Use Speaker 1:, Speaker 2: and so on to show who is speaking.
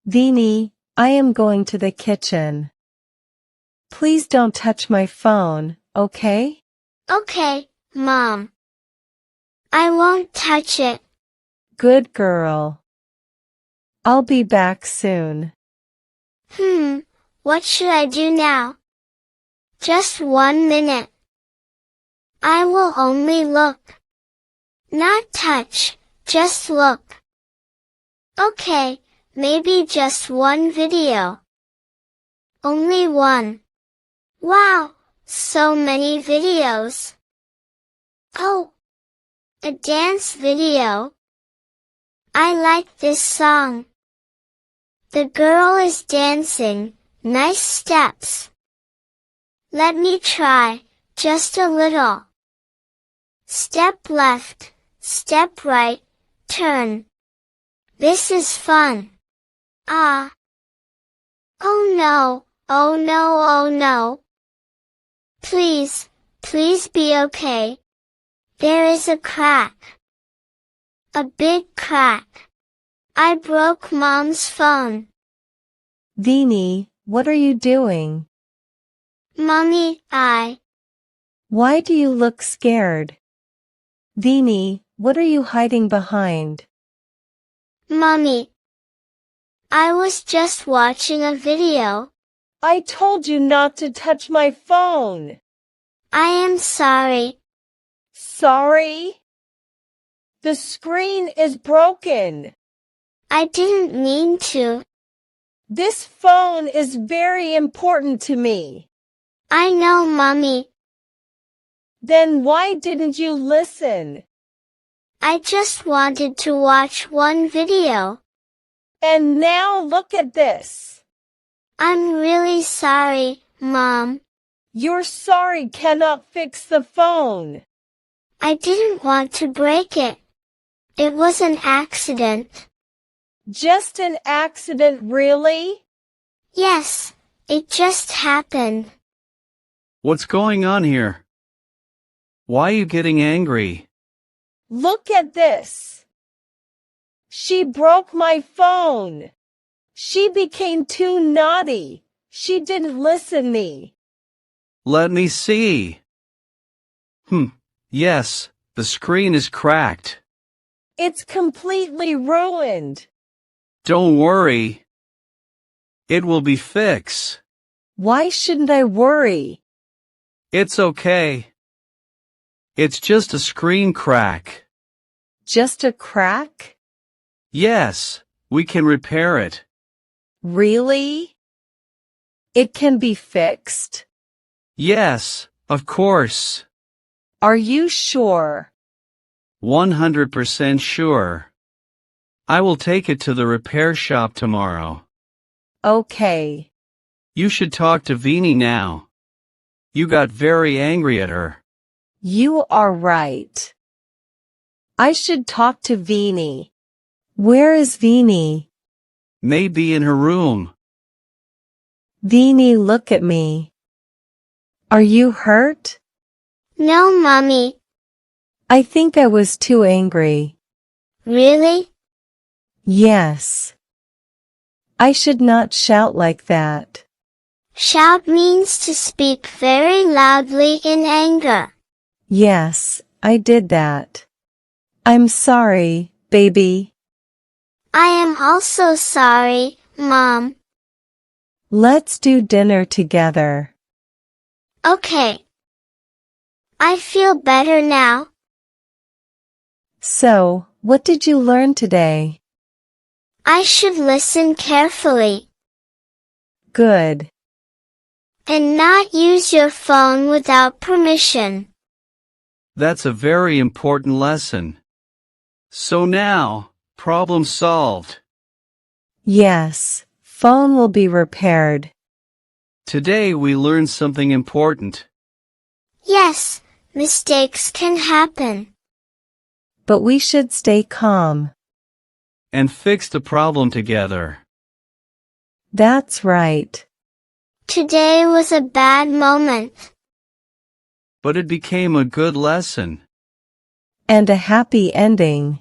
Speaker 1: Vini, I am going to the kitchen. Please don't touch my phone, okay?
Speaker 2: Okay, Mom. I won't touch it.
Speaker 1: Good girl. I'll be back soon.
Speaker 2: What should I do now? Just 1 minute. I will only look. Not touch, just look. Okay, maybe just one video. Only one. Wow, so many videos. Oh, a dance video. I like this song. The girl is dancing, nice steps. Let me try, just a little. Step left, step right, turn. This is fun. Ah. Oh no, oh no, oh no. Please be okay. There is a crack. A big crack. I broke Mom's phone.
Speaker 1: Vini, what are you doing?
Speaker 2: Mommy,
Speaker 1: Why do you look scared? Vini, what are you hiding behind?
Speaker 2: Mommy. I was just watching a video.
Speaker 1: I told you not to touch my phone.
Speaker 2: I am sorry.
Speaker 1: Sorry? The screen is broken.
Speaker 2: I didn't mean to.
Speaker 1: This phone is very important to me.
Speaker 2: I know, Mommy.
Speaker 1: Then why didn't you listen?
Speaker 2: I just wanted to watch one video.
Speaker 1: And now look at this.
Speaker 2: I'm really sorry, Mom.
Speaker 1: Your sorry cannot fix the phone.
Speaker 2: I didn't want to break it. It was an accident.
Speaker 1: Just an accident, really?
Speaker 2: Yes, it just happened.
Speaker 3: What's going on here? Why are you getting angry?
Speaker 1: Look at this. She broke my phone. She became too naughty. She didn't listen me.
Speaker 3: Let me see. Yes, the screen is cracked.
Speaker 1: It's completely ruined.
Speaker 3: Don't worry. It will be fixed.
Speaker 1: Why shouldn't I worry?
Speaker 3: It's okay. It's just a screen crack.
Speaker 1: Just a crack?
Speaker 3: Yes, we can repair it.
Speaker 1: Really? It can be fixed?
Speaker 3: Yes, of course.
Speaker 1: Are you sure?
Speaker 3: 100% sure. I will take it to the repair shop tomorrow.
Speaker 1: Okay.
Speaker 3: You should talk to Vini now. You got very angry at her.
Speaker 1: You are right. I should talk to Vini. Where is Vini?
Speaker 3: Maybe in her room.
Speaker 1: Vini, look at me. Are you hurt?
Speaker 2: No, Mommy.
Speaker 1: I think I was too angry.
Speaker 2: Really?
Speaker 1: Yes. I should not shout like that.
Speaker 2: Shout means to speak very loudly in anger.
Speaker 1: Yes, I did that. I'm sorry, baby.
Speaker 2: I am also sorry, Mom.
Speaker 1: Let's do dinner together.
Speaker 2: Okay. I feel better now.
Speaker 1: So, what did you learn today?
Speaker 2: I should listen carefully.
Speaker 1: Good.
Speaker 2: And not use your phone without permission.
Speaker 3: That's a very important lesson. So now, problem solved.
Speaker 1: Yes, phone will be repaired.
Speaker 3: Today we learned something important.
Speaker 2: Yes, mistakes can happen.
Speaker 1: But we should stay calm.
Speaker 3: And fix the problem together.
Speaker 1: That's right.
Speaker 2: Today was a bad moment.
Speaker 3: But it became a good lesson.
Speaker 1: And a happy ending.